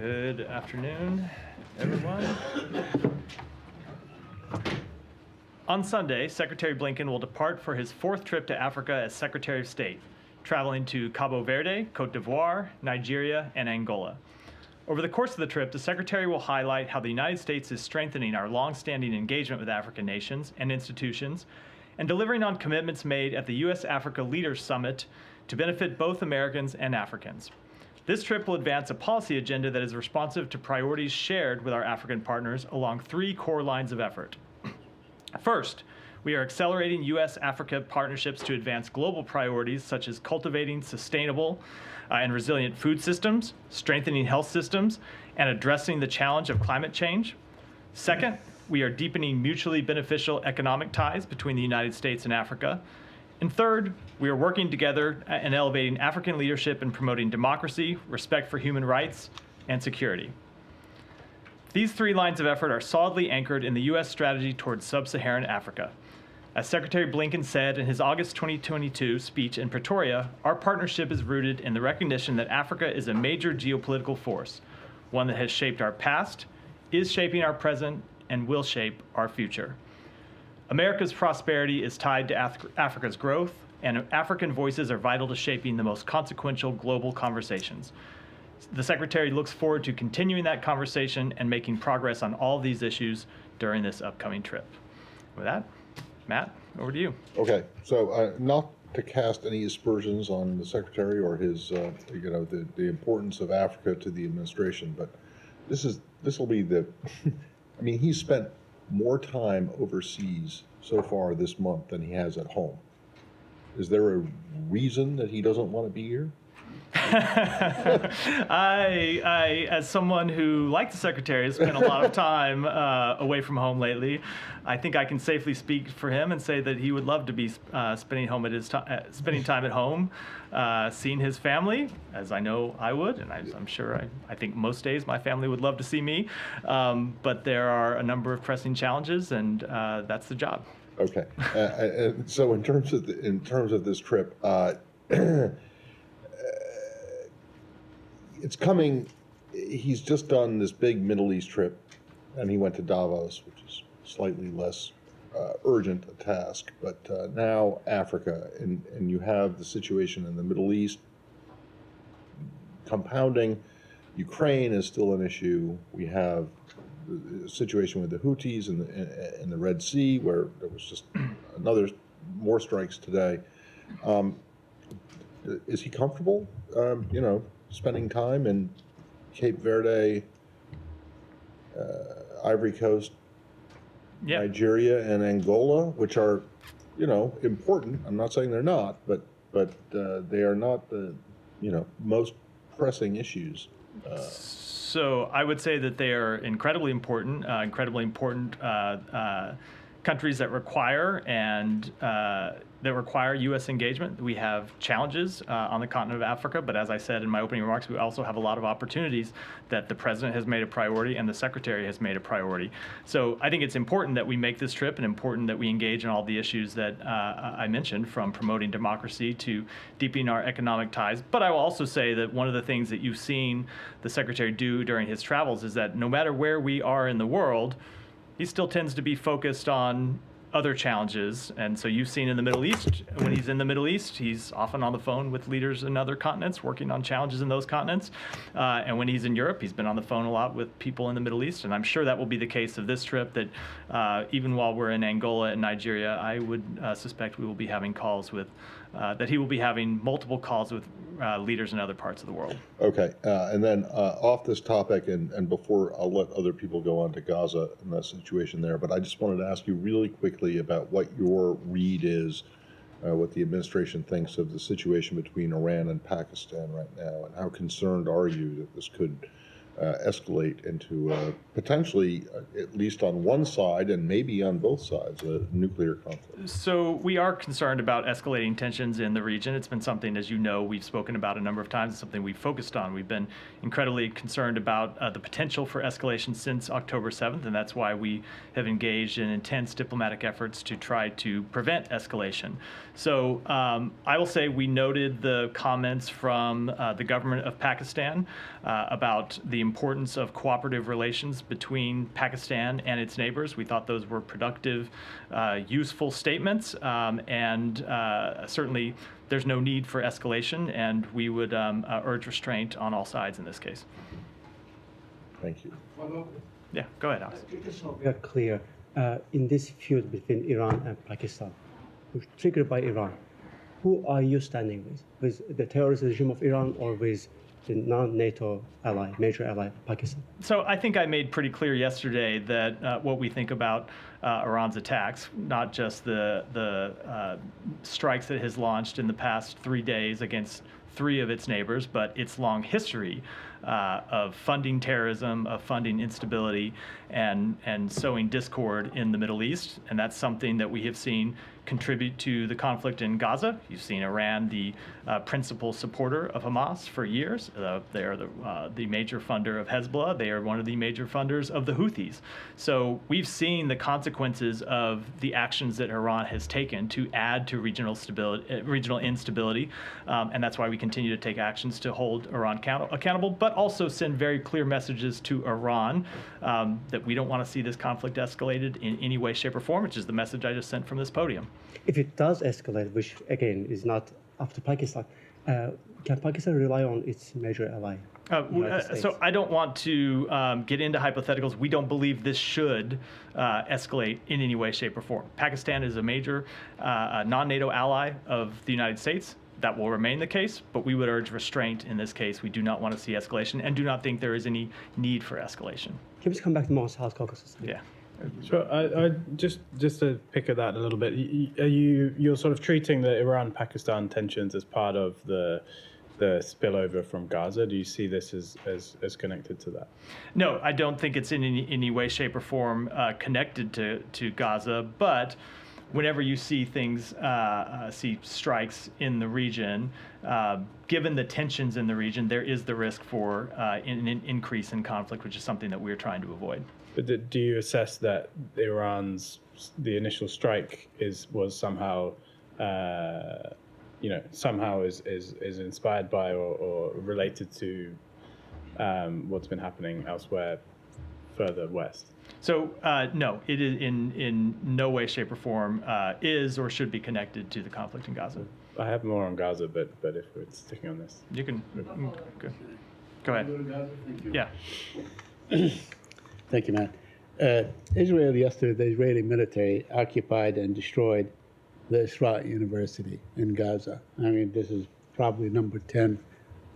Good afternoon, everyone. On Sunday, Secretary Blinken will depart for his fourth trip to Africa as Secretary of State, traveling to Cabo Verde, Cote d'Ivoire, Nigeria, and Angola. Over the course of the trip, the Secretary will highlight how the United States is strengthening our long-standing engagement with African nations and institutions and delivering on commitments made at the U.S.-Africa Leaders Summit to benefit both Americans and Africans. This trip will advance a policy agenda that is responsive to priorities shared with our African partners along three core lines of effort. First, we are accelerating U.S.-Africa partnerships to advance global priorities such as cultivating sustainable and resilient food systems, strengthening health systems, and addressing the challenge of climate change. Second, we are deepening mutually beneficial economic ties between the United States and Africa. And third, we are working together and elevating African leadership in promoting democracy, respect for human rights, and security. These three lines of effort are solidly anchored in the U.S. strategy towards sub-Saharan Africa. As Secretary Blinken said in his August 2022 speech in Pretoria, our partnership is rooted in the recognition that Africa is a major geopolitical force, one that has shaped our past, is shaping our present, and will shape our future. America's prosperity is tied to Africa's growth, and African voices are vital to shaping the most consequential global conversations. The Secretary looks forward to continuing that conversation and making progress on all of these issues during this upcoming trip. With that, Matt, over to you. Okay, so not to cast any aspersions on the Secretary or his, the importance of Africa to the administration, but this will be the, I mean, he's spent more time overseas so far this month than he has at home. Is there a reason that he doesn't want to be here? I, as someone who, like the Secretary, has spent a lot of time away from home lately, I think I can safely speak for him and say that he would love to be spending time at home, seeing his family, as I know I would, and I'm sure I think most days my family would love to see me. But there are a number of pressing challenges, and that's the job. Okay, so in terms of this trip. It's coming, he's just done this big Middle East trip, and he went to Davos, which is slightly less urgent a task, but now Africa, and you have the situation in the Middle East compounding. Ukraine is still an issue. We have the situation with the Houthis in the Red Sea, where there was just more strikes today. Is he comfortable, spending time in Cape Verde, Ivory Coast, yep, Nigeria, and Angola, which are, important. I'm not saying they're not, but they are not the, most pressing issues. So I would say that they are incredibly important countries that require U.S. engagement. We have challenges on the continent of Africa, but as I said in my opening remarks, we also have a lot of opportunities that the President has made a priority and the Secretary has made a priority. So I think it's important that we make this trip and important that we engage in all the issues that I mentioned, from promoting democracy to deepening our economic ties. But I will also say that one of the things that you've seen the Secretary do during his travels is that no matter where we are in the world, he still tends to be focused on other challenges. And so you've seen in the Middle East, when he's in the Middle East, he's often on the phone with leaders in other continents, working on challenges in those continents. And when he's in Europe, he's been on the phone a lot with people in the Middle East. And I'm sure that will be the case of this trip, that even while we're in Angola and Nigeria, I would suspect we will be having calls with, that he will be having multiple calls with leaders in other parts of the world. Okay, and then off this topic, and before I'll let other people go on to Gaza and the situation there, but I just wanted to ask you really quickly about what your read is, what the administration thinks of the situation between Iran and Pakistan right now, and how concerned are you that this could escalate into potentially, at least on one side and maybe on both sides, a nuclear conflict? So we are concerned about escalating tensions in the region. It's been something, as you know, we've spoken about a number of times. It's something we've focused on. We've been incredibly concerned about the potential for escalation since October 7th, and that's why we have engaged in intense diplomatic efforts to try to prevent escalation. So I will say we noted the comments from the government of Pakistan about the importance of cooperative relations between Pakistan and its neighbors. We thought those were productive, useful statements, and certainly there's no need for escalation, and we would urge restraint on all sides in this case. Thank you. Yeah, go ahead, Alex. Just so we are clear, in this feud between Iran and Pakistan, which triggered by Iran, who are you standing with? With the terrorist regime of Iran or with the non-NATO ally, major ally, Pakistan? So I think I made pretty clear yesterday that what we think about Iran's attacks, not just the strikes that it has launched in the past 3 days against 3 of its neighbors, but its long history of funding terrorism, of funding instability, and sowing discord in the Middle East. And that's something that we have seen contribute to the conflict in Gaza. You've seen Iran, the principal supporter of Hamas for years. They are the major funder of Hezbollah. They are one of the major funders of the Houthis. So we've seen the consequences of the actions that Iran has taken to add to regional instability, and that's why we continue to take actions to hold Iran accountable, but also send very clear messages to Iran that we don't want to see this conflict escalated in any way, shape, or form, which is the message I just sent from this podium. If it does escalate, which again is not up to Pakistan, can Pakistan rely on its major ally? So I don't want to get into hypotheticals. We don't believe this should escalate in any way, shape, or form. Pakistan is a major non-NATO ally of the United States. That will remain the case, but we would urge restraint in this case. We do not want to see escalation and do not think there is any need for escalation. Can we just come back to South Caucasus? Yeah. Sure. I just to pick at that a little bit. You're sort of treating the Iran-Pakistan tensions as part of the spillover from Gaza. Do you see this as connected to that? No, I don't think it's in any way, shape, or form connected to Gaza. But whenever you see things, see strikes in the region, given the tensions in the region, there is the risk for an increase in conflict, which is something that we're trying to avoid. But do you assess that the initial strike was somehow, somehow is inspired by or related to what's been happening elsewhere further west? So no, it is in no way, shape, or form is or should be connected to the conflict in Gaza. I have more on Gaza, but if we're sticking on this, You can go ahead. Yeah. Thank you, Matt. Israel yesterday, the Israeli military occupied and destroyed the Isra University in Gaza. I mean, this is probably number 10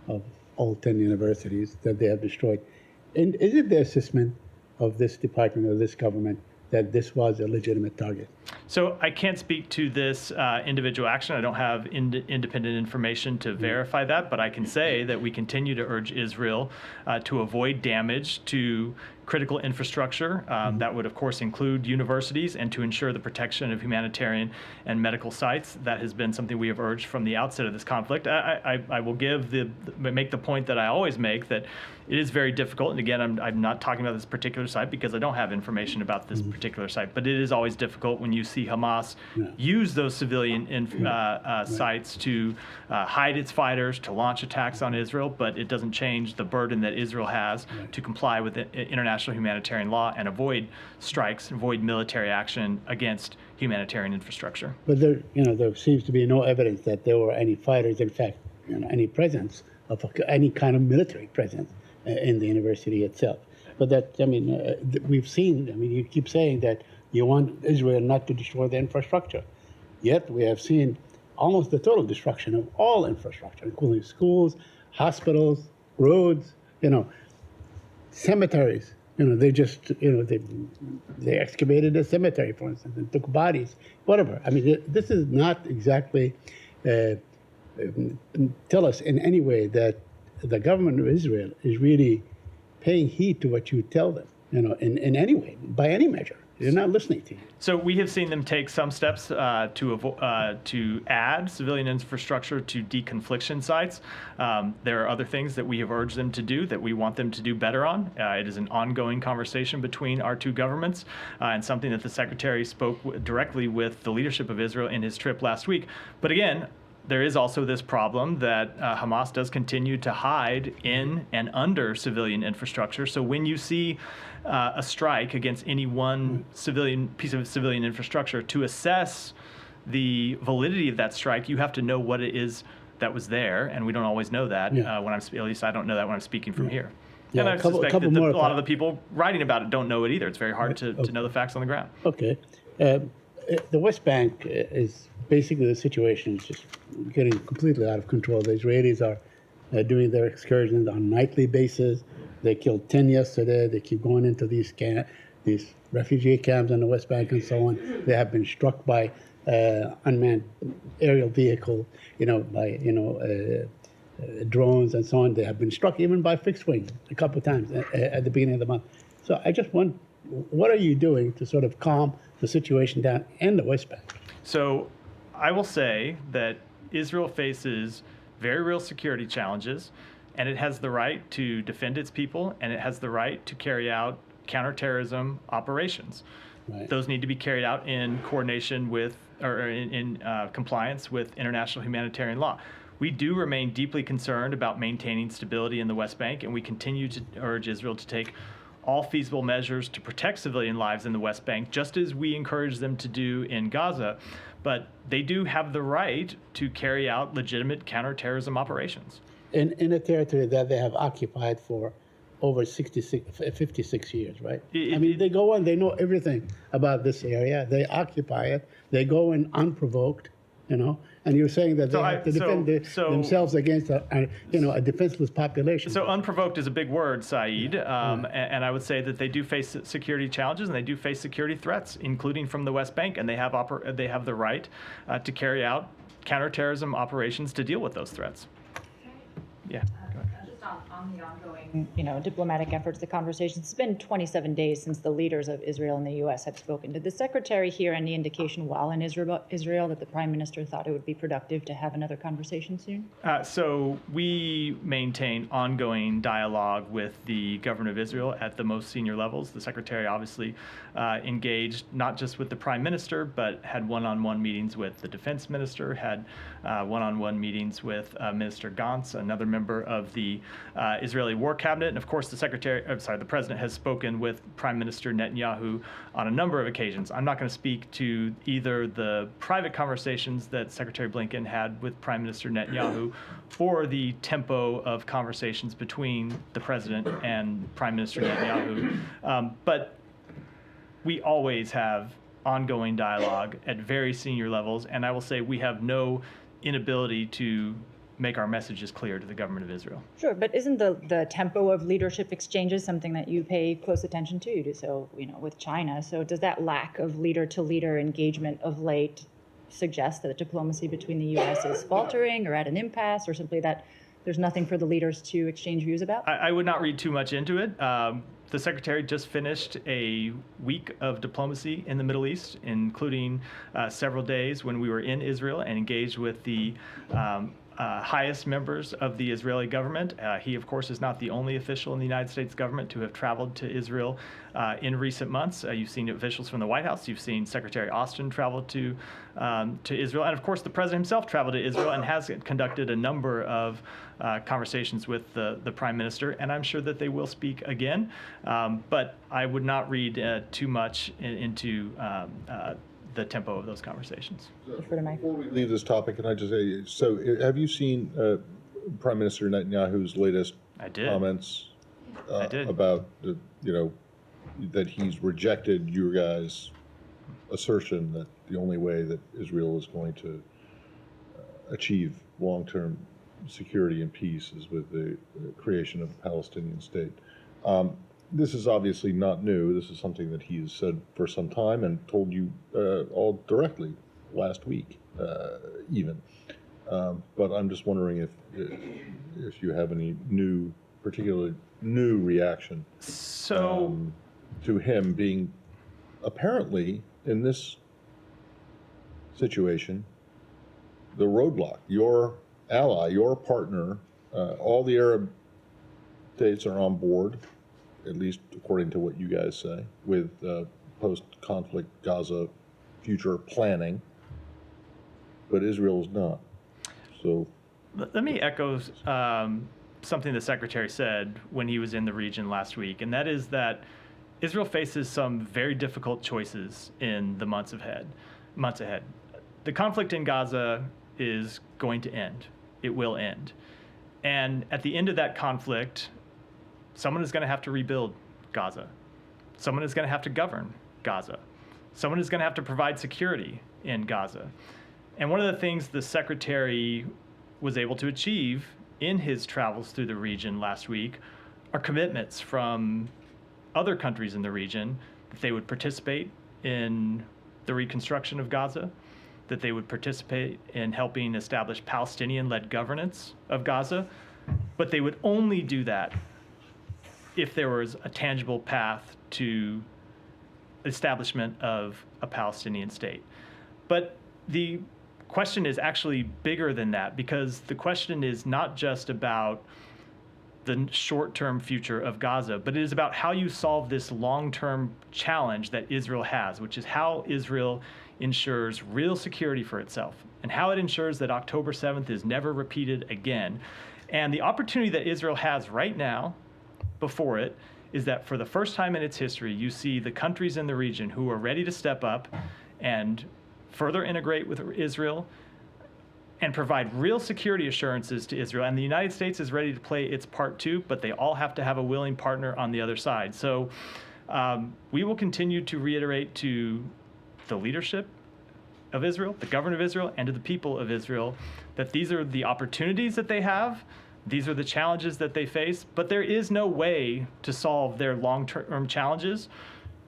of all 10 universities that they have destroyed. And is it the assessment of this department, of this government, that this was a legitimate target? So I can't speak to this individual action. I don't have independent information to verify that, but I can say that we continue to urge Israel to avoid damage to critical infrastructure. That would, of course, include universities, and to ensure the protection of humanitarian and medical sites. That has been something we have urged from the outset of this conflict. I will make the point that I always make, that it is very difficult. And again, I'm not talking about this particular site because I don't have information about this particular site, but it is always difficult when you see Hamas use those civilian sites to hide its fighters, to launch attacks on Israel, but it doesn't change the burden that Israel has to comply with international humanitarian law and avoid strikes, avoid military action against humanitarian infrastructure. But there seems to be no evidence that there were any fighters, in fact, any presence of any kind of military presence in the university itself. But we've seen, you keep saying that you want Israel not to destroy the infrastructure. Yet we have seen almost the total destruction of all infrastructure, including schools, hospitals, roads, cemeteries. They just, they excavated a cemetery, for instance, and took bodies, whatever. I mean, this is not exactly tell us in any way that the government of Israel is really paying heed to what you tell them, in any way, by any measure. They're not listening to you. So we have seen them take some steps to add civilian infrastructure to deconfliction sites. There are other things that we have urged them to do that we want them to do better on. It is an ongoing conversation between our two governments, and something that the Secretary spoke directly with the leadership of Israel in his trip last week. But again, there is also this problem that Hamas does continue to hide in and under civilian infrastructure. So when you see a strike against any one civilian piece of civilian infrastructure, to assess the validity of that strike, you have to know what it is that was there, and we don't always know that. Yeah. When at least I don't know that when I'm speaking from here. Yeah, and I a couple suspect that more a lot if of the people writing about it don't know it either. It's very hard to know the facts on the ground. Okay. The West Bank is basically, the situation is just getting completely out of control. The Israelis are doing their excursions on a nightly basis. They killed 10 yesterday. They keep going into these refugee camps on the West Bank and so on. They have been struck by unmanned aerial vehicle, drones and so on. They have been struck even by fixed wing a couple of times at the beginning of the month. So I just want, what are you doing to sort of calm the situation down in the West Bank? So I will say that Israel faces very real security challenges, and it has the right to defend its people, and it has the right to carry out counterterrorism operations. Right. Those need to be carried out in coordination with, or in compliance with international humanitarian law. We do remain deeply concerned about maintaining stability in the West Bank, and we continue to urge Israel to take all feasible measures to protect civilian lives in the West Bank, just as we encourage them to do in Gaza. But they do have the right to carry out legitimate counterterrorism operations. In a territory that they have occupied for over 56 years, right? They go in, they know everything about this area. They occupy it. They go in unprovoked, and you're saying that they have to defend themselves against a defenseless population. So unprovoked is a big word, Saeed, and I would say that they do face security challenges and they do face security threats, including from the West Bank, and they have the right to carry out counterterrorism operations to deal with those threats. Yeah. Go ahead. Just on the ongoing, diplomatic efforts, the conversations. It's been 27 days since the leaders of Israel and the U.S. have spoken. Did the secretary hear any indication while in Israel that the prime minister thought it would be productive to have another conversation soon? So we maintain ongoing dialogue with the government of Israel at the most senior levels. The secretary obviously engaged not just with the prime minister, but had one-on-one meetings with the defense minister, had one-on-one meetings with Minister Gantz, another member of the Israeli War Cabinet, and of course the president has spoken with Prime Minister Netanyahu on a number of occasions. I'm not going to speak to either the private conversations that Secretary Blinken had with Prime Minister Netanyahu or the tempo of conversations between the president and Prime Minister Netanyahu. But we always have ongoing dialogue at very senior levels, and I will say we have no inability to make our messages clear to the government of Israel. Sure, but isn't the tempo of leadership exchanges something that you pay close attention to? You do so, with China. So does that lack of leader-to-leader engagement of late suggest that diplomacy between the U.S. is faltering or at an impasse, or simply that there's nothing for the leaders to exchange views about? I would not read too much into it. The secretary just finished a week of diplomacy in the Middle East, including several days when we were in Israel and engaged with the highest members of the Israeli government. He, of course, is not the only official in the United States government to have traveled to Israel in recent months. You've seen officials from the White House. You've seen Secretary Austin travel to Israel. And, of course, the president himself traveled to Israel and has conducted a number of conversations with the prime minister. And I'm sure that they will speak again. But I would not read too much into the tempo of those conversations. Before we leave this topic, can I just say, so have you seen Prime Minister Netanyahu's latest comments about that he's rejected your guys' assertion that the only way that Israel is going to achieve long-term security and peace is with the creation of a Palestinian state? This is obviously not new. This is something that he has said for some time and told you all directly last week, even. But I'm just wondering if you have any particularly new reaction to him being apparently in this situation the roadblock. Your ally, your partner, all the Arab states are on board, at least according to what you guys say, with post-conflict Gaza future planning, but Israel is not. So, Let me echo something the secretary said when he was in the region last week, and that is that Israel faces some very difficult choices in the months ahead. The conflict in Gaza is going to end. It will end. And at the end of that conflict, someone is going to have to rebuild Gaza. Someone is going to have to govern Gaza. Someone is going to have to provide security in Gaza. And one of the things the secretary was able to achieve in his travels through the region last week are commitments from other countries in the region that they would participate in the reconstruction of Gaza, that they would participate in helping establish Palestinian-led governance of Gaza, but they would only do that if there was a tangible path to establishment of a Palestinian state. But the question is actually bigger than that, because the question is not just about the short-term future of Gaza, but it is about how you solve this long-term challenge that Israel has, which is how Israel ensures real security for itself and how it ensures that October 7th is never repeated again. And the opportunity that Israel has right now before it is that for the first time in its history, you see the countries in the region who are ready to step up and further integrate with Israel and provide real security assurances to Israel. And the United States is ready to play its part too, but they all have to have a willing partner on the other side. So we will continue to reiterate to the leadership of Israel, the government of Israel, and to the people of Israel that these are the opportunities that they have. These are the challenges that they face, but there is no way to solve their long-term challenges,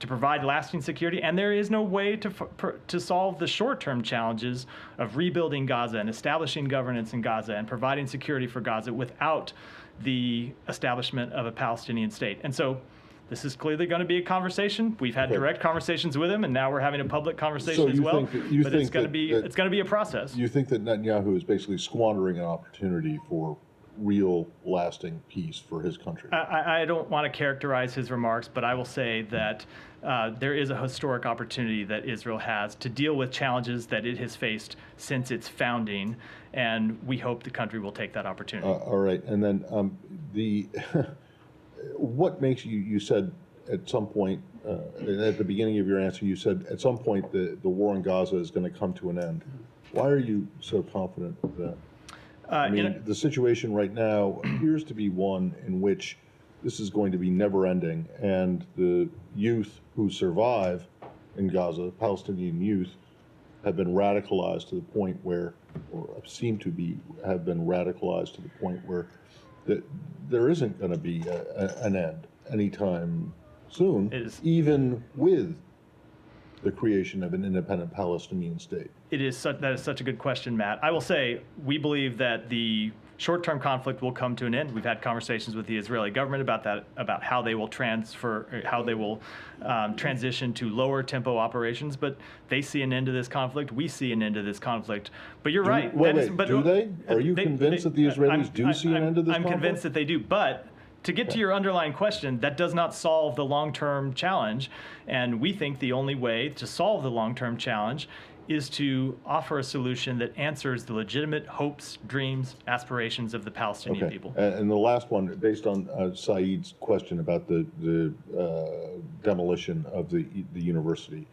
to provide lasting security, and there is no way to solve the short-term challenges of rebuilding Gaza and establishing governance in Gaza and providing security for Gaza without the establishment of a Palestinian state. And so this is clearly going to be a conversation. We've had direct conversations with him, and now we're having a public conversation as well. But it's going to be a process. you think that Netanyahu is basically squandering an opportunity for real, lasting peace for his country? I don't want to characterize his remarks, but I will say that there is a historic opportunity that Israel has to deal with challenges that it has faced since its founding, and we hope the country will take that opportunity. All right, and then what makes you said at some point, at the beginning of your answer, you said at some point the war in Gaza is going to come to an end. Why are you so confident of that? I mean, the situation right now appears to be one in which this is going to be never ending, and the youth who survive in Gaza, Palestinian youth, have been radicalized to the point where, or seem to have been radicalized to the point where there isn't going to be an end anytime soon, even with the creation of an independent Palestinian state. That is such a good question, Matt. I will say we believe that the short-term conflict will come to an end. We've had conversations with the Israeli government about that, about how they will transition to lower tempo operations. But they see an end to this conflict. We see an end to this conflict. But you're right. Do they? Are you convinced that the Israelis do see an end to this conflict? I'm convinced that they do. But to get to your underlying question, that does not solve the long-term challenge. And we think the only way to solve the long-term challenge is to offer a solution that answers the legitimate hopes, dreams, aspirations of the Palestinian people. And the last one, based on Saeed's question about the demolition of the university.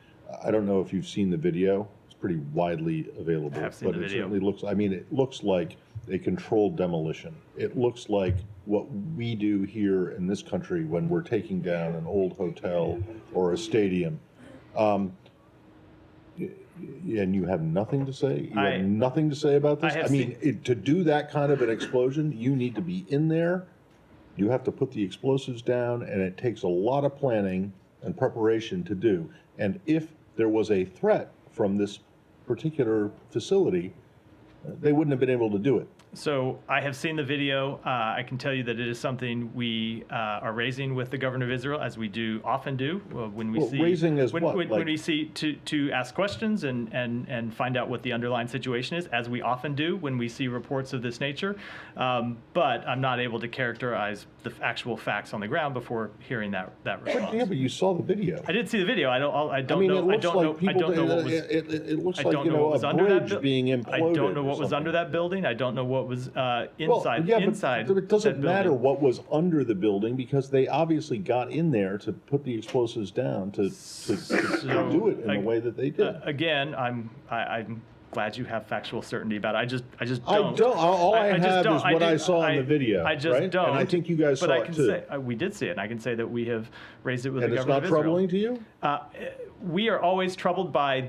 I don't know if you've seen the video. It's pretty widely available. I have seen the video. Certainly it looks like a controlled demolition. It looks like what we do here in this country when we're taking down an old hotel or a stadium. And you have nothing to say? You have nothing to say about this? To do that kind of an explosion, you need to be in there. You have to put the explosives down, and it takes a lot of planning and preparation to do. And if there was a threat from this particular facility, they wouldn't have been able to do it. So I have seen the video. I can tell you that it is something we are raising with the government of Israel, as we often do when we Well, see raising as when, what? when, Like- when we see to ask questions and find out what the underlying situation is, as we often do when we see reports of this nature. But I'm not able to characterize the actual facts on the ground before hearing that response. Yeah, but you saw the video. I did see the video. I don't I know. mean, it I looks don't like know. I people. don't know what was. It looks I like don't you know what know was a under that bridge building. being imploded. I don't know or what was under something. that building. I don't know what was Well, inside. yeah, inside. but it doesn't that matter building. what was under the building because they obviously got in there to put the explosives down to do it in the I- way that they did. Again, I'm glad you have factual certainty about it. I just I don't. don't. All I just have don't. is what I did- saw in the video, I just right? don't. And I think you guys but saw I it can too. say we did see it, and I can say that we have raised it with And the it's government not of Israel. troubling to you? We are always troubled by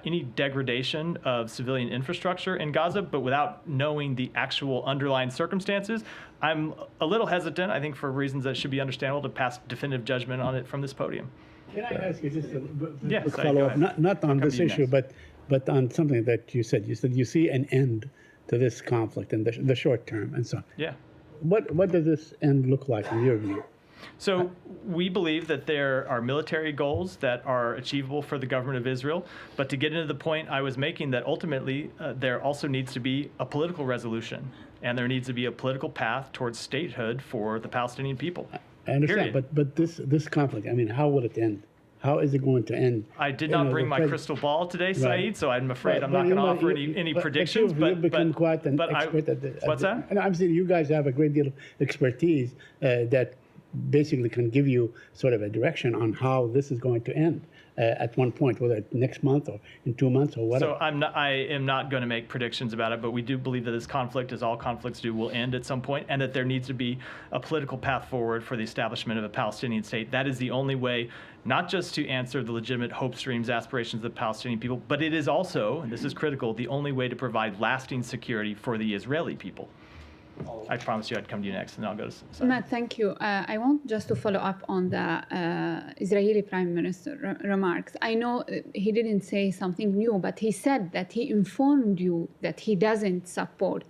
any degradation of civilian infrastructure in Gaza, but without knowing the actual underlying circumstances, I'm a little hesitant, I think for reasons that should be understandable, to pass definitive judgment on it from this podium. Can I ask you just a Yes, quick sorry, go follow-up? ahead. Not on Come this to you issue, next. but on something that you said. You said you see an end to this conflict in the short term and so on. Yeah. What does this end look like in your view? So we believe that there are military goals that are achievable for the government of Israel, but to get into the point I was making, that ultimately there also needs to be a political resolution, and there needs to be a political path towards statehood for the Palestinian people. I understand, Period. but this conflict, I mean, how will it end? How is it going to end? I did You not know, bring the my pres- crystal ball today, Right. Saeed, so I'm afraid But- I'm but not you going to know, offer you- any but predictions. you've become quite an but expert at the. What's that? And I'm saying you guys have a great deal of expertise that basically can give you sort of a direction on how this is going to end at one point, whether it's next month or in 2 months or whatever. So I am not going to make predictions about it, but we do believe that this conflict, as all conflicts do, will end at some point, and that there needs to be a political path forward for the establishment of a Palestinian state. That is the only way, not just to answer the legitimate hopes, dreams, aspirations of the Palestinian people, but it is also, and this is critical, the only way to provide lasting security for the Israeli people. I promised you I'd come to you next, and I'll go to Saeed. Matt, thank you. I want just to follow up on the Israeli Prime Minister remarks. I know he didn't say something new, but he said that he informed you that he doesn't support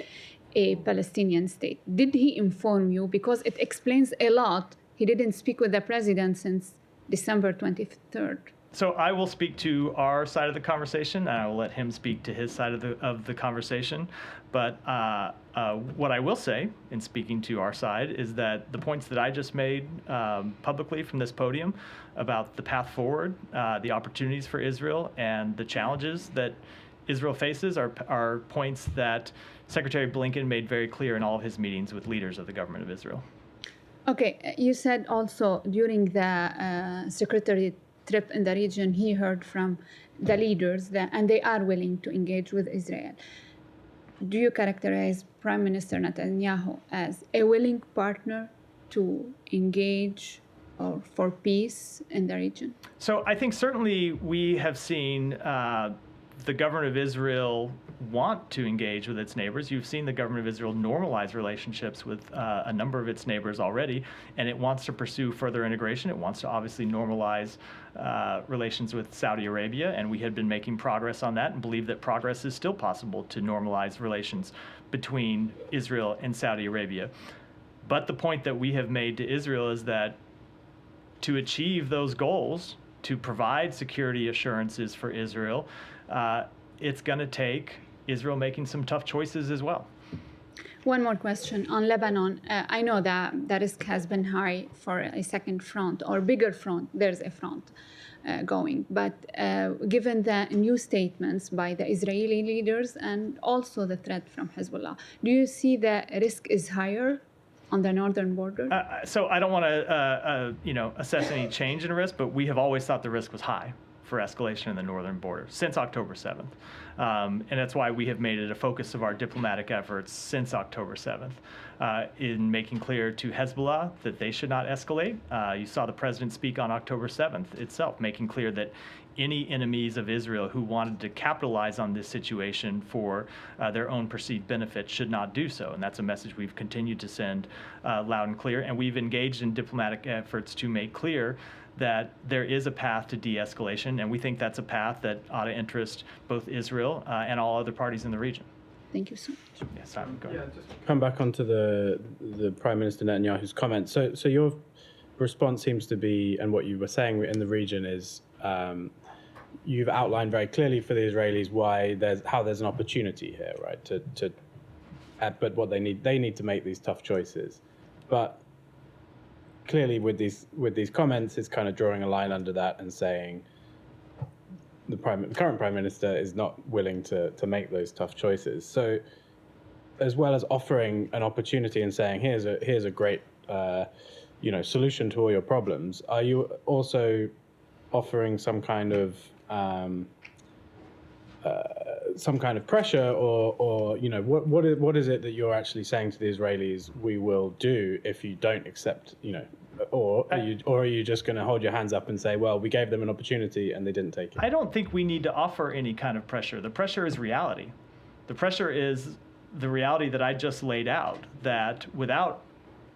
a Palestinian state. Did he inform you? Because it explains a lot. He didn't speak with the president since December 23rd. So I will speak to our side of the conversation, and I will let him speak to his side of the conversation. But what I will say in speaking to our side is that the points that I just made publicly from this podium about the path forward, the opportunities for Israel, and the challenges that Israel faces are points that Secretary Blinken made very clear in all of his meetings with leaders of the government of Israel. Okay, you said also during the secretary trip in the region, he heard from the leaders and they are willing to engage with Israel. Do you characterize Prime Minister Netanyahu as a willing partner to engage or for peace in the region? So I think certainly we have seen the government of Israel want to engage with its neighbors. You've seen the government of Israel normalize relationships with a number of its neighbors already, and it wants to pursue further integration. It wants to obviously normalize relations with Saudi Arabia, and we had been making progress on that and believe that progress is still possible to normalize relations between Israel and Saudi Arabia. But the point that we have made to Israel is that to achieve those goals, to provide security assurances for Israel, it's going to take Israel making some tough choices as well. One more question on Lebanon. I know that the risk has been high for a second front or bigger front. There's a front going. But given the new statements by the Israeli leaders and also the threat from Hezbollah, do you see the risk is higher on the northern border? So I don't want to assess any change in risk, but we have always thought the risk was high for escalation in the northern border since October 7th. And that's why we have made it a focus of our diplomatic efforts since October 7th in making clear to Hezbollah that they should not escalate. You saw the president speak on October 7th itself, making clear that any enemies of Israel who wanted to capitalize on this situation for their own perceived benefit should not do so. And that's a message we've continued to send loud and clear. And we've engaged in diplomatic efforts to make clear that there is a path to de-escalation, and we think that's a path that ought to interest both Israel and all other parties in the region. Thank you so much. Yeah, Simon, go ahead. Come back onto the Prime Minister Netanyahu's comments. So your response seems to be, and what you were saying in the region is, you've outlined very clearly for the Israelis how there's an opportunity here, right? But what they need to make these tough choices. But clearly, with these comments, it's kind of drawing a line under that and saying the current Prime Minister is not willing to make those tough choices. So, as well as offering an opportunity and saying here's a great solution to all your problems, are you also offering some kind of pressure, or what is it that you're actually saying to the Israelis we will do if you don't accept, or are you just going to hold your hands up and say, well, we gave them an opportunity and they didn't take it? I don't think we need to offer any kind of pressure. The pressure is reality. The pressure is the reality that I just laid out, that without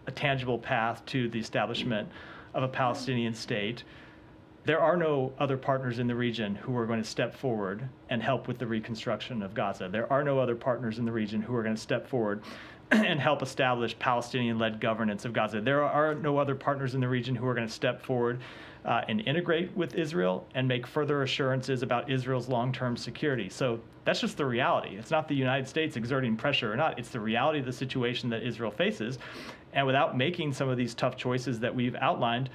a tangible path to the establishment of a Palestinian state, there are no other partners in the region who are going to step forward and help with the reconstruction of Gaza. There are no other partners in the region who are going to step forward and help establish Palestinian-led governance of Gaza. There are no other partners in the region who are going to step forward and integrate with Israel and make further assurances about Israel's long-term security. So that's just the reality. It's not the United States exerting pressure or not. It's the reality of the situation that Israel faces. And without making some of these tough choices that we've outlined,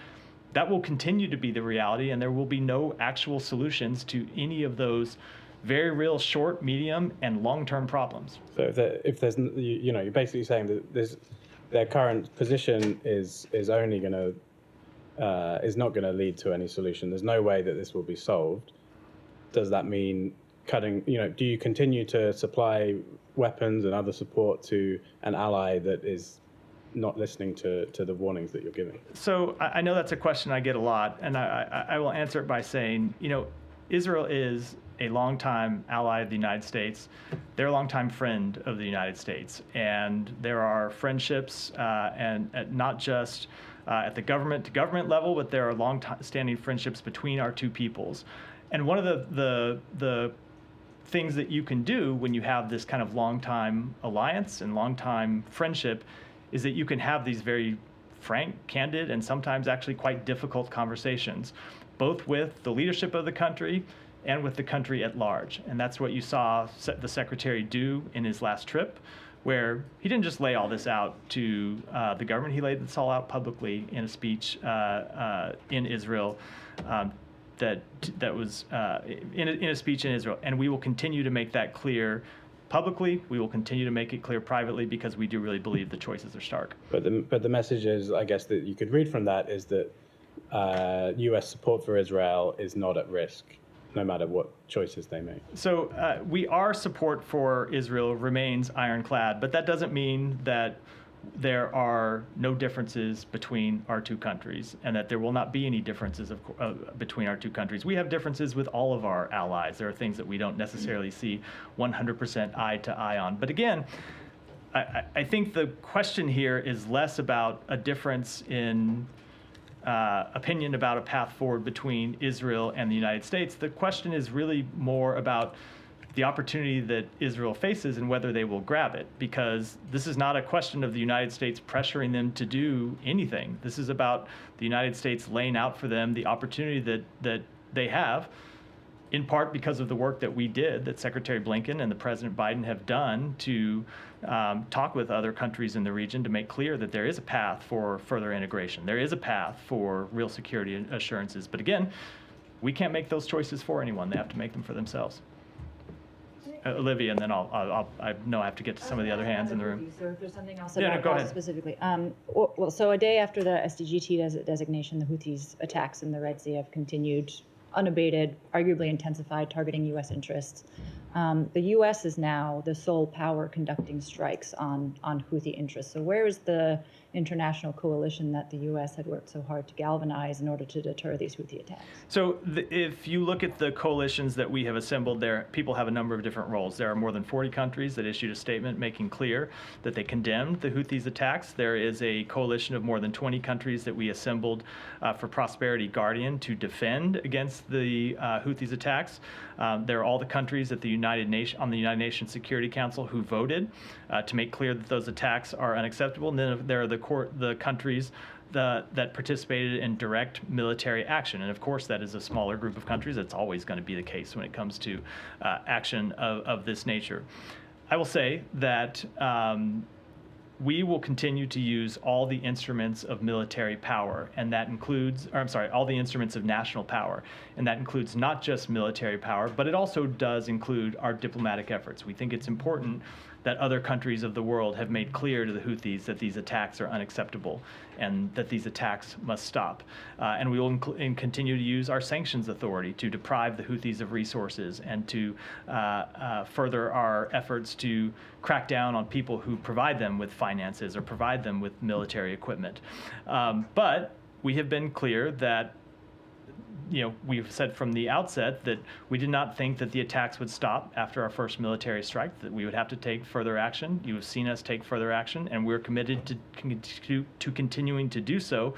that will continue to be the reality, and there will be no actual solutions to any of those very real short, medium, and long-term problems. So if there's you're basically saying that their current position is only going to is not going to lead to any solution. There's no way that this will be solved. Does that mean cutting? Do you continue to supply weapons and other support to an ally that is not listening to the warnings that you're giving? So I know that's a question I get a lot, and I will answer it by saying, Israel is a longtime ally of the United States. They're a longtime friend of the United States, and there are friendships, and not just at the government-to-government level, but there are long-standing friendships between our two peoples. And one of the things that you can do when you have this kind of long-time alliance and long-time friendship is that you can have these very frank, candid, and sometimes actually quite difficult conversations, both with the leadership of the country and with the country at large. And that's what you saw the secretary do in his last trip, where he didn't just lay all this out to the government. He laid this all out publicly in a speech in Israel that was in a speech in Israel. And we will continue to make that clear publicly. We will continue to make it clear privately, because we do really believe the choices are stark. But the message is, I guess, that you could read from that is that U.S. support for Israel is not at risk, no matter what choices they make. So our support for Israel remains ironclad, but that doesn't mean that there are no differences between our two countries, and that there will not be any differences between our two countries. We have differences with all of our allies. There are things that we don't necessarily see 100% eye to eye on. But again, I think the question here is less about a difference in opinion about a path forward between Israel and the United States. The question is really more about the opportunity that Israel faces and whether they will grab it, because this is not a question of the United States pressuring them to do anything. This is about the United States laying out for them the opportunity that they have, in part because of the work that we did, that Secretary Blinken and the President Biden have done to talk with other countries in the region to make clear that there is a path for further integration. There is a path for real security assurances. But again, we can't make those choices for anyone. They have to make them for themselves. Olivia, and then I know I have to get to some of the other hands in the room. So if there's something else Yeah, no, about go Gaza ahead. specifically. So a day after the SDGT designation, the Houthis' attacks in the Red Sea have continued unabated, arguably intensified, targeting U.S. interests. The U.S. is now the sole power conducting strikes on Houthi interests. So where is the international coalition that the U.S. had worked so hard to galvanize in order to deter these Houthi attacks. So if you look at the coalitions that we have assembled there, people have a number of different roles. There are more than 40 countries that issued a statement making clear that they condemned the Houthis' attacks. There is a coalition of more than 20 countries that we assembled for Prosperity Guardian to defend against the Houthis' attacks. There are all the countries at the United Nations Security Council who voted to make clear that those attacks are unacceptable. And then there are the countries that participated in direct military action. And of course, that is a smaller group of countries. That's always going to be the case when it comes to action of this nature. I will say that we will continue to use all the instruments of military power, and that includes, all the instruments of national power, and that includes not just military power, but it also does include our diplomatic efforts. We think it's important that other countries of the world have made clear to the Houthis that these attacks are unacceptable and that these attacks must stop. And we will continue to use our sanctions authority to deprive the Houthis of resources and to further our efforts to crack down on people who provide them with finances or provide them with military equipment. But we have been clear that we've said from the outset that we did not think that the attacks would stop after our first military strike, that we would have to take further action. You have seen us take further action, and we're committed to continuing to do so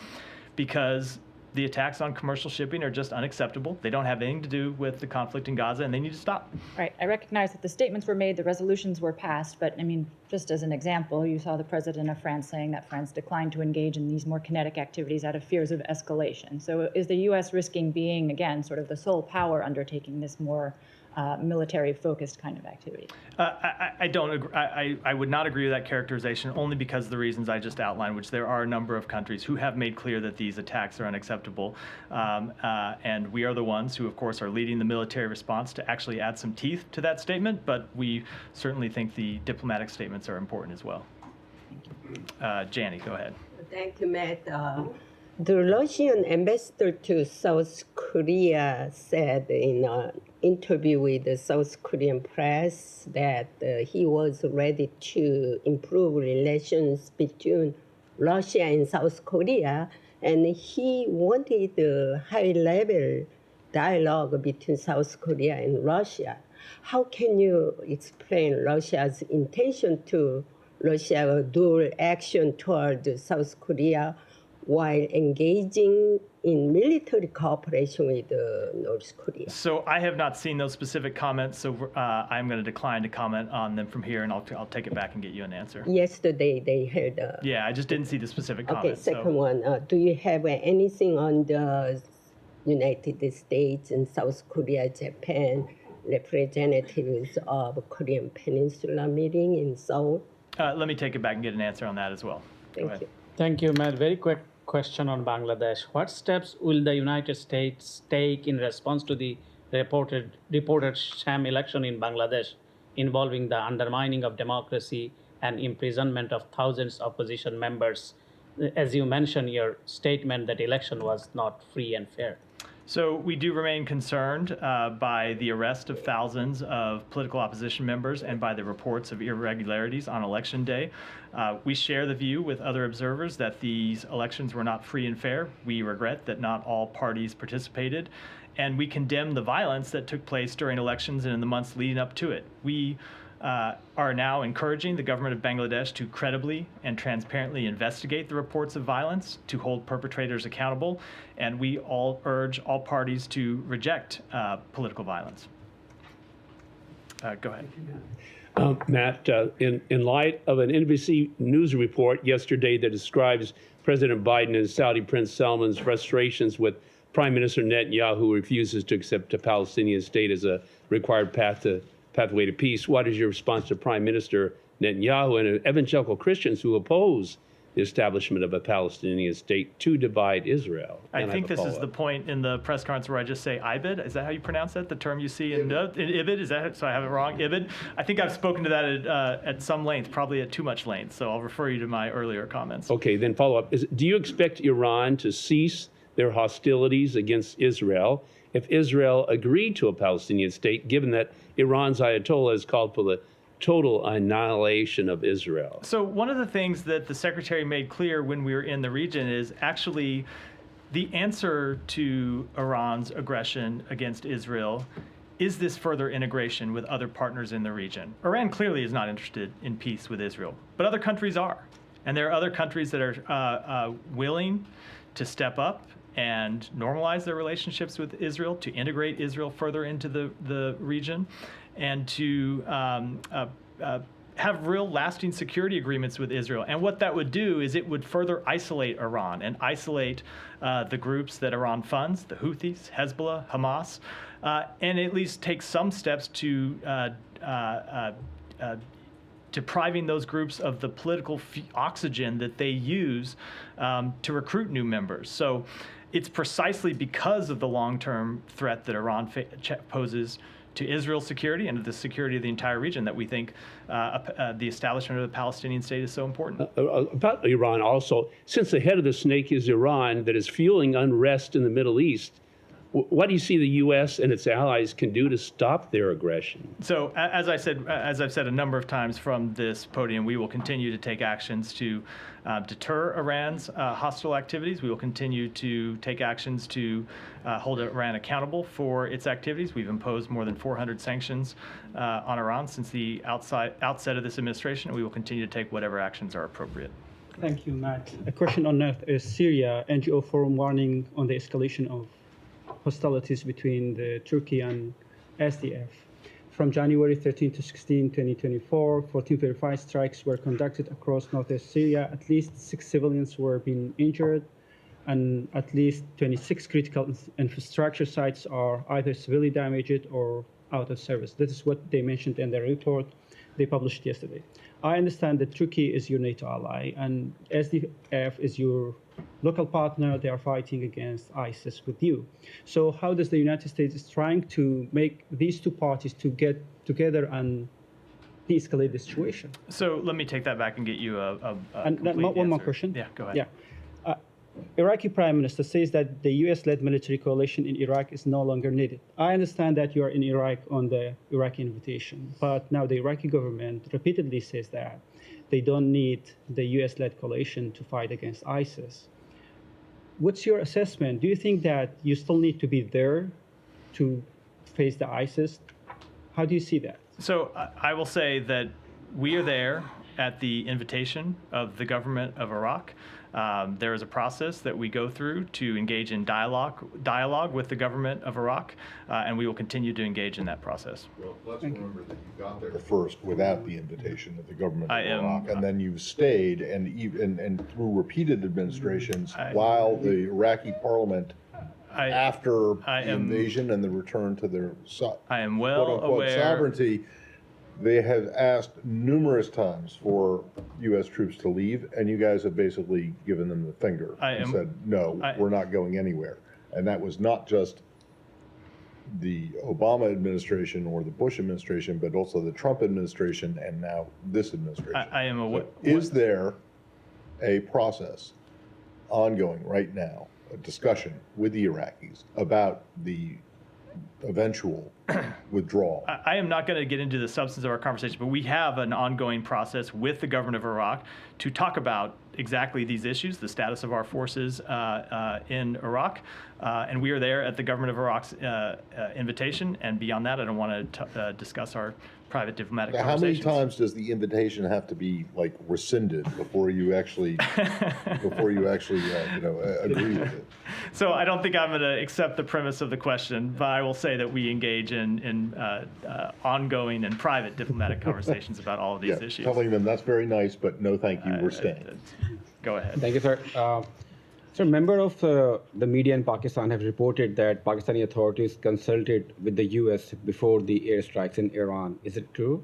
because the attacks on commercial shipping are just unacceptable. They don't have anything to do with the conflict in Gaza, and they need to stop. Right. I recognize that the statements were made, the resolutions were passed, but I mean, just as an example, you saw the president of France saying that France declined to engage in these more kinetic activities out of fears of escalation. So is the U.S. risking being, again, sort of the sole power undertaking this more military-focused kind of activity? I don't agree. I would not agree with that characterization, only because of the reasons I just outlined, which there are a number of countries who have made clear that these attacks are unacceptable. And we are the ones who, of course, are leading the military response to actually add some teeth to that statement, but we certainly think the diplomatic statements are important as well. Jani, go ahead. Thank you, Matt. The Russian ambassador to South Korea said in an interview with the South Korean press that he was ready to improve relations between Russia and South Korea, and he wanted a high-level dialogue between South Korea and Russia. How can you explain Russia's intention to Russia dual action toward South Korea while engaging in military cooperation with North Korea? So I have not seen those specific comments, so I'm going to decline to comment on them from here, and I'll take it back and get you an answer. Yesterday they heard. Yeah, I just didn't see the specific Okay, comments. second one. Do you have anything on the United States and South Korea, Japan representatives of Korean Peninsula meeting in Seoul? Let me take it back and get an answer on that as well. Go Thank ahead. you. Thank you, Matt. Very quick question on Bangladesh. What steps will the United States take in response to the reported sham election in Bangladesh involving the undermining of democracy and imprisonment of thousands of opposition members? As you mentioned in your statement, that election was not free and fair. So we do remain concerned by the arrest of thousands of political opposition members and by the reports of irregularities on election day. We share the view with other observers that these elections were not free and fair. We regret that not all parties participated, and we condemn the violence that took place during elections and in the months leading up to it. We are now encouraging the government of Bangladesh to credibly and transparently investigate the reports of violence, to hold perpetrators accountable, and we all urge all parties to reject political violence. Go ahead. Matt, in light of an NBC News report yesterday that describes President Biden and Saudi Prince Salman's frustrations with Prime Minister Netanyahu, who refuses to accept a Palestinian state as a required pathway to peace, what is your response to Prime Minister Netanyahu and evangelical Christians who oppose the establishment of a Palestinian state to divide Israel? I think this is the point in the press conference where I just say IBID. Is that how you pronounce it? The term you see in IBID? Is that so? I have it wrong. IBID. I think I've spoken to that at some length, probably at too much length. So I'll refer you to my earlier comments. Okay, then follow up. Do you expect Iran to cease their hostilities against Israel if Israel agreed to a Palestinian state, given that Iran's Ayatollah has called for the total annihilation of Israel. So one of the things that the secretary made clear when we were in the region is actually the answer to Iran's aggression against Israel is this further integration with other partners in the region. Iran clearly is not interested in peace with Israel, but other countries are. And there are other countries that are willing to step up and normalize their relationships with Israel, to integrate Israel further into the region, and to have real lasting security agreements with Israel. And what that would do is it would further isolate Iran and isolate the groups that Iran funds, the Houthis, Hezbollah, Hamas, and at least take some steps to depriving those groups of the political oxygen that they use to recruit new members. So it's precisely because of the long-term threat that Iran poses to Israel's security and to the security of the entire region that we think the establishment of the Palestinian state is so important. About Iran also, since the head of the snake is Iran that is fueling unrest in the Middle East, what do you see the U.S. and its allies can do to stop their aggression? So, as I've said a number of times from this podium, we will continue to take actions to deter Iran's hostile activities. We will continue to take actions to hold Iran accountable for its activities. We've imposed more than 400 sanctions on Iran since the outset of this administration, and we will continue to take whatever actions are appropriate. Thank you, Matt. A question on Syria. NGO Forum warning on the escalation of hostilities between Turkey and SDF. From January 13 to 16, 2024, 14 verified strikes were conducted across northeast Syria. At least 6 civilians were being injured, and at least 26 critical infrastructure sites are either severely damaged or out of service. This is what they mentioned in their report they published yesterday. I understand that Turkey is your NATO ally, and SDF is your local partner. They are fighting against ISIS with you. So how does the United States is trying to make these two parties to get together and de-escalate the situation? So let me take that back and get you a and complete one more answer. question. Yeah, go ahead. Yeah. Iraqi Prime Minister says that the U.S.-led military coalition in Iraq is no longer needed. I understand that you are in Iraq on the Iraqi invitation, but now the Iraqi government repeatedly says that they don't need the U.S.-led coalition to fight against ISIS. What's your assessment? Do you think that you still need to be there to face the ISIS? How do you see that? So I will say that we are there at the invitation of the government of Iraq. There is a process that we go through to engage in dialogue with the government of Iraq, and we will continue to engage in that process. Well, let's remember that you got there first without the invitation of the government of Iraq, and then you've stayed, and through repeated administrations, while the Iraqi parliament, after the invasion and the return to their I am well quote-unquote aware sovereignty, they have asked numerous times for U.S. troops to leave, and you guys have basically given them the finger and said, no, we're not going anywhere. And that was not just the Obama administration or the Bush administration, but also the Trump administration and now this administration. I am aware. Is there a process ongoing right now, a discussion with the Iraqis about the eventual withdrawal? I am not going to get into the substance of our conversation, but we have an ongoing process with the government of Iraq to talk about exactly these issues, the status of our forces in Iraq, and we are there at the government of Iraq's invitation, and beyond that, I don't want to discuss our private diplomatic Now, how many conversations. times does the invitation have to be like rescinded before you actually agree with it? So I don't think I'm going to accept the premise of the question, but I will say that we engage in ongoing and private diplomatic conversations about all of these Yeah, issues. telling them that's very nice, but no thank you, we're staying. Go ahead. Thank you, sir. So, member of the media in Pakistan have reported that Pakistani authorities consulted with the U.S. before the airstrikes in Iran. Is it true?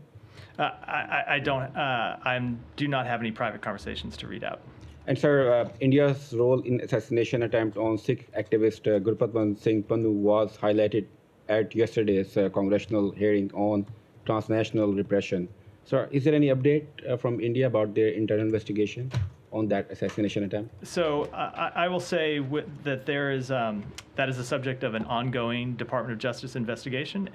I do not have any private conversations to read out. And sir, India's role in assassination attempt on Sikh activist Gurpatwant Singh Pannu was highlighted at yesterday's congressional hearing on transnational repression. Sir, is there any update from India about their internal investigation? on that assassination attempt? So I will say that there is that is the subject of an ongoing Department of Justice investigation,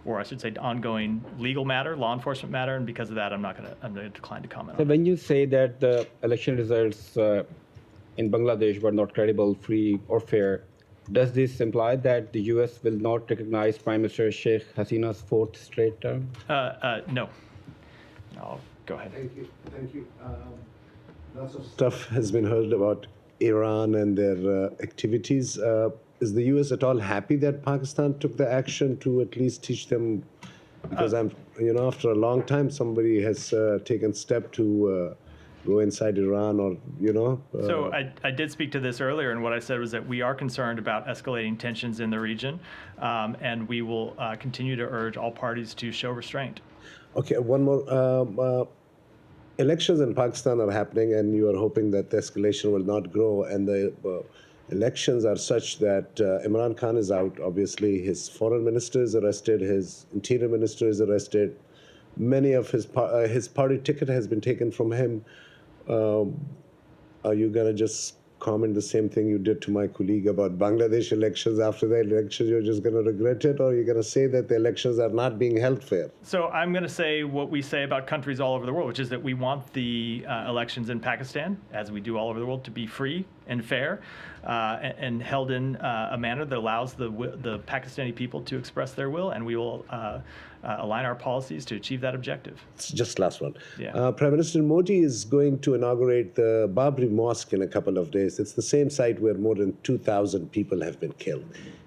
or I should say, ongoing legal matter, law enforcement matter, and because of that, I'm going to decline to comment So on it. when you say that the election results in Bangladesh were not credible, free, or fair, does this imply that the U.S. will not recognize Prime Minister Sheikh Hasina's fourth straight term? No. I'll go ahead. Thank you. Lots of stuff has been heard about Iran and their activities. Is the U.S. at all happy that Pakistan took the action to at least teach them? Because after a long time, somebody has taken step to go inside Iran, or So I did speak to this earlier, and what I said was that we are concerned about escalating tensions in the region, and we will continue to urge all parties to show restraint. Okay, one more. Elections in Pakistan are happening, and you are hoping that the escalation will not grow. And the elections are such that Imran Khan is out. Obviously, his foreign minister is arrested. His interior minister is arrested. Many of his party ticket has been taken from him. Are you gonna just comment the same thing you did to my colleague about Bangladesh elections? After the elections, you're just gonna regret it, or you're gonna say that the elections are not being held fair? So I'm going to say what we say about countries all over the world, which is that we want the elections in Pakistan, as we do all over the world, to be free and fair and held in a manner that allows the Pakistani people to express their will, and we will align our policies to achieve that objective. It's just last one. Yeah. Prime Minister Modi is going to inaugurate the Babri Mosque in a couple of days. It's the same site where more than 2,000 people have been killed.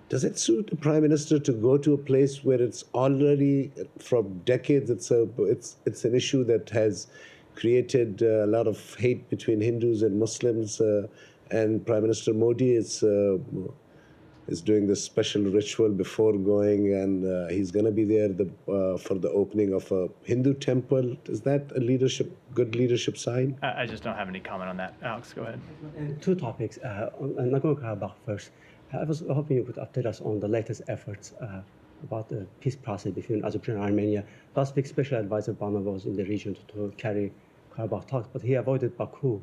Does it suit the Prime Minister to go to a place where it's already, from decades, it's an issue that has created a lot of hate between Hindus and Muslims, and Prime Minister Modi is doing this special ritual before going, and he's going to be there for the opening of a Hindu temple. Is that a good leadership sign? I just don't have any comment on that. Alex, go ahead. Two topics. On Nagorno-Karabakh first. I was hoping you could update us on the latest efforts about the peace process between Azerbaijan and Armenia. Last week, Special Advisor Bana was in the region to carry Karabakh talks, but he avoided Baku.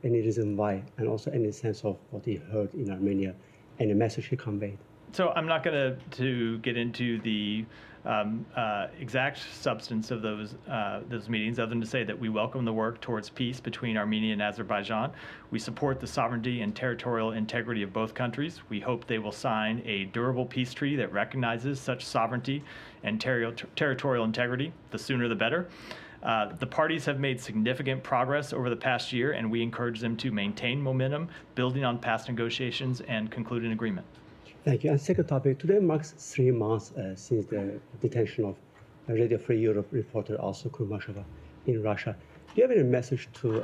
Any reason why? And also any sense of what he heard in Armenia, any message he conveyed? So I'm not going to get into the exact substance of those meetings, other than to say that we welcome the work towards peace between Armenia and Azerbaijan. We support the sovereignty and territorial integrity of both countries. We hope they will sign a durable peace treaty that recognizes such sovereignty and territorial integrity. The sooner the better. The parties have made significant progress over the past year, and we encourage them to maintain momentum, building on past negotiations, and conclude an agreement. Thank you. And second topic, today marks 3 months since the detention of Radio Free Europe reporter Alsu Kurmashova in Russia. Do you have any message to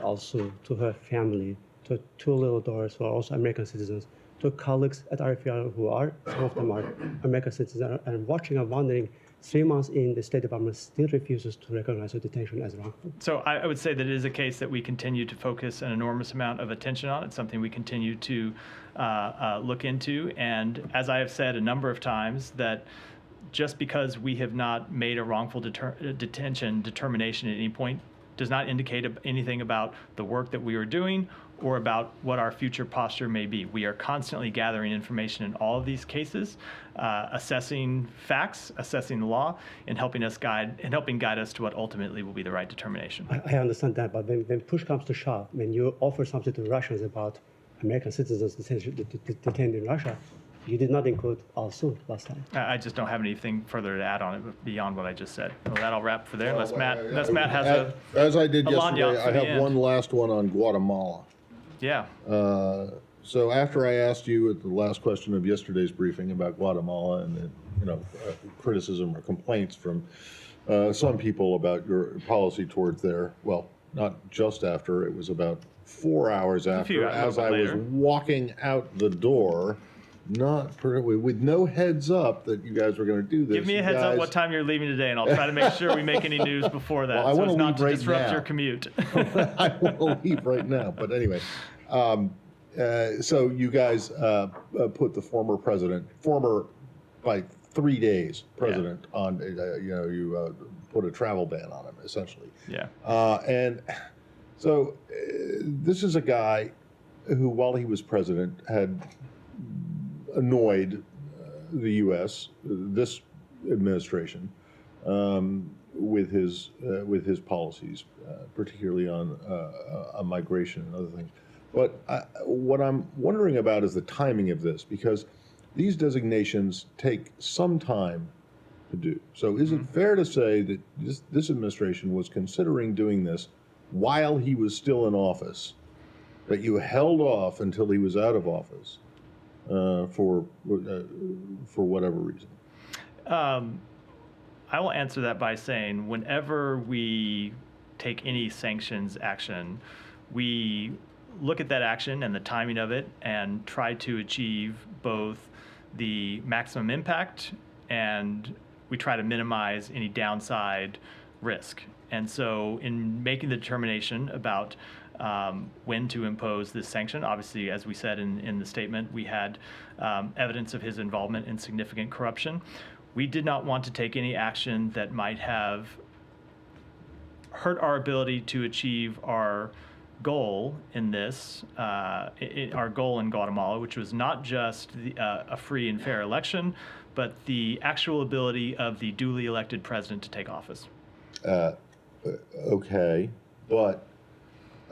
her family, to 2 little daughters who are also American citizens, to colleagues at RFE who are, some of them are American citizens, and watching and wondering, 3 months in, the State Department still refuses to recognize her detention as wrongful? So I would say that it is a case that we continue to focus an enormous amount of attention on. It's something we continue to look into. And as I have said a number of times, that just because we have not made a wrongful detention determination at any point does not indicate anything about the work that we are doing or about what our future posture may be. We are constantly gathering information in all of these cases, assessing facts, assessing the law, and helping guide us to what ultimately will be the right determination. I understand that, but when push comes to shove, when you offer something to Russians about American citizens detained in Russia, you did not include Alsu last time. I just don't have anything further to add on it beyond what I just said. Well, that'll wrap for there, unless Matt has as I did a lagniappe yesterday, for I the have end. one last one on Guatemala. Yeah. So after I asked you at the last question of yesterday's briefing about Guatemala and criticism or complaints from some people about your policy towards there, well, not just after, it was about 4 hours after, as I was walking out the door, with no heads up that you guys were going to do this. Give me a heads up what time you're leaving today, and I'll try to make sure we make any news before that, Well, so as not to leave right disrupt now. your commute. I want to leave right now, but anyway. So you guys put the former by 3 days president on, you put a travel ban on him, essentially. Yeah. And So this is a guy who, while he was president, had annoyed the U.S., this administration, with his policies, particularly on migration and other things. But what I'm wondering about is the timing of this, because these designations take some time to do. So is it fair to say that this administration was considering doing this while he was still in office, that you held off until he was out of office for whatever reason? I will answer that by saying whenever we take any sanctions action, we look at that action and the timing of it and try to achieve both the maximum impact and we try to minimize any downside risk. And so in making the determination about when to impose this sanction, obviously, as we said in the statement, we had evidence of his involvement in significant corruption. We did not want to take any action that might have hurt our ability to achieve our goal in this, our goal in Guatemala, which was not just a free and fair election, but the actual ability of the duly elected president to take office. Okay, but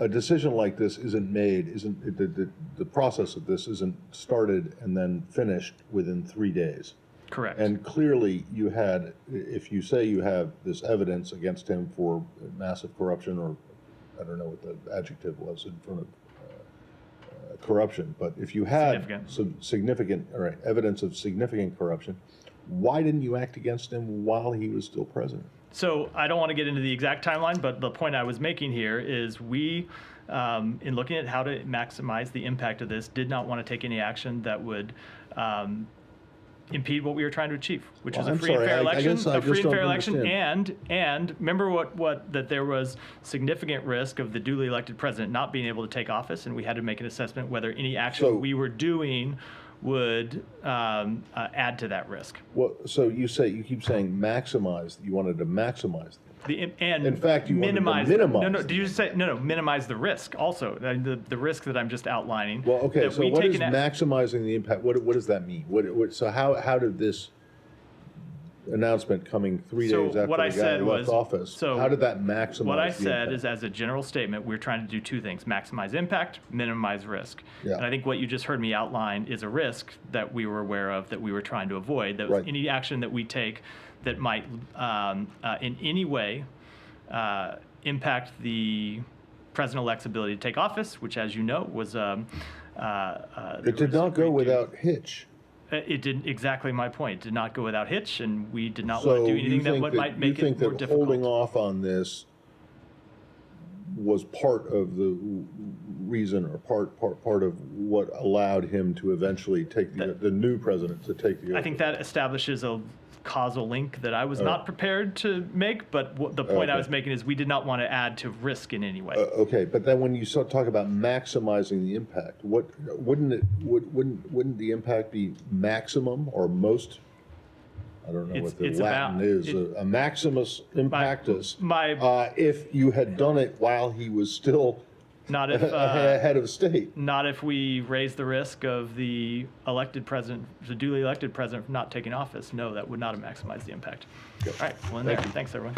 a decision like this isn't the process of this isn't started and then finished within 3 days. Correct. And clearly you had, if you say you have this evidence against him for massive corruption, or I don't know what the adjective was in front of corruption, but if you had some significant, all right, evidence of significant corruption, why didn't you act against him while he was still president? So I don't want to get into the exact timeline, but the point I was making here is we, in looking at how to maximize the impact of this, did not want to take any action that would impede what we were trying to achieve, which was a free and fair election. A free and fair election, and remember what that there was significant risk of the duly elected president not being able to take office, and we had to make an assessment whether any action we were doing would add to that risk. Well, so you keep saying maximize. You wanted to maximize. And in fact, you minimize. No. Did you just say no? Minimize the risk. Also, the risk that I'm just outlining. Well, okay. So what is maximizing the impact? What does that mean? So how did this announcement coming 3 days after the guy left office? So how did that maximize? What I said is, as a general statement, we're trying to do two things: maximize impact, minimize risk. Yeah. And I think what you just heard me outline is a risk that we were aware of, that we were trying to avoid. That was any action that we take that might in any way impact the president-elect's ability to take office, which, as you know, was it did not go without hitch. It did, exactly my point. It did not go without hitch, and we did not want to do anything that might make it more difficult. You think that holding off on this was part of the reason, or part of what allowed him to eventually take the new president to take the oath? I think that establishes a causal link that I was not prepared to make, but the point I was making is we did not want to add to risk in any way. Okay, but then when you talk about maximizing the impact, wouldn't the impact be maximum or most? I don't know what the Latin is. A maximus impactus. If you had done it while he was still not if head of state. Not if we raise the risk of the elected president, the duly elected president, not taking office. No, that would not have maximized the impact. All right, well, in there. Thanks, everyone.